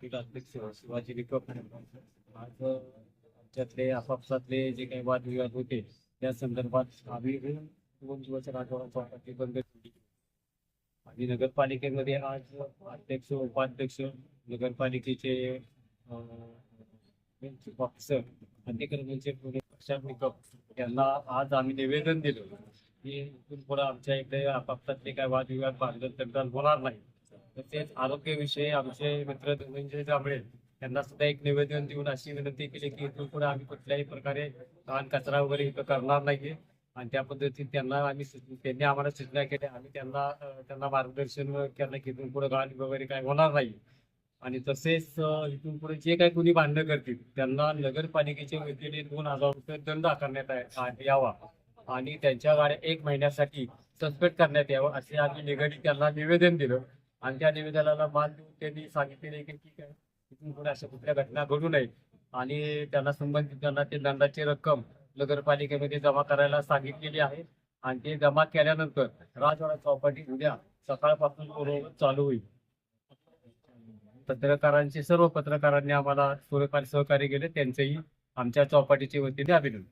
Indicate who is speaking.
Speaker 1: पाटील अध्यक्ष शिवाजी निकम आज आमच्यातले आपापसातले जे काही वादविवाद होते त्या संदर्भात आम्ही 2 दिवस राजवाडा चौपाटी बंद ठेवली आणि नगरपालिकेमध्ये आज अध्यक्ष उपाध्यक्ष नगरपालिकेचे ऑफिसर अतिक्रमणचे प्रशांत निकम यांना आज आम्ही निवेदन दिलं की इथून पुढे आमच्या इकडे आपापसातले काय वादविवाद भांडण तक्रार होणार नाही. तसेच आरोग्याविषयी आमचे मित्र धनंजय जांभळे यांना सुद्धा एक निवेदन देऊन अशी विनंती केली की इथून पुढे आम्ही कुठल्याही प्रकारे घाण कचरा वगैरे इथं करणार नाहीये आणि त्या पद्धतीने त्यांनी आम्हाला सूचना केल्या. आम्ही त्यांना मार्गदर्शन केलं की इथून पुढे घाण वगैरे काय होणार नाही आणि तसेच इथून पुढे जे काही कोणी भांडणं करतील त्यांना नगरपालिकेच्या वतीने 2,000 रुपये दंड आकारण्यात यावा आणि त्यांच्या गाड्या 1 महिन्यासाठी सस्पेंड करण्यात यावं असे आम्ही निगडीत त्यांना निवेदन दिलं आणि त्या निवेदनाला मान देऊन त्यांनी सांगितलेले की ठीक आहे इथून पुढे अशा कुठल्या घटना घडू नये आणि त्यांना संबंधित त्यांना ते दंडाची रक्कम नगरपालिकेमध्ये जमा करायला सांगितलेली आहे आणि ते जमा केल्यानंतर राजवाडा चौपाटी उद्या सकाळपासून पूर्ववत चालू होईल. सर्व पत्रकारांनी आम्हाला सहकार्य केले त्यांचेही आमच्या चौपाटीच्या वतीने अभिनंदन.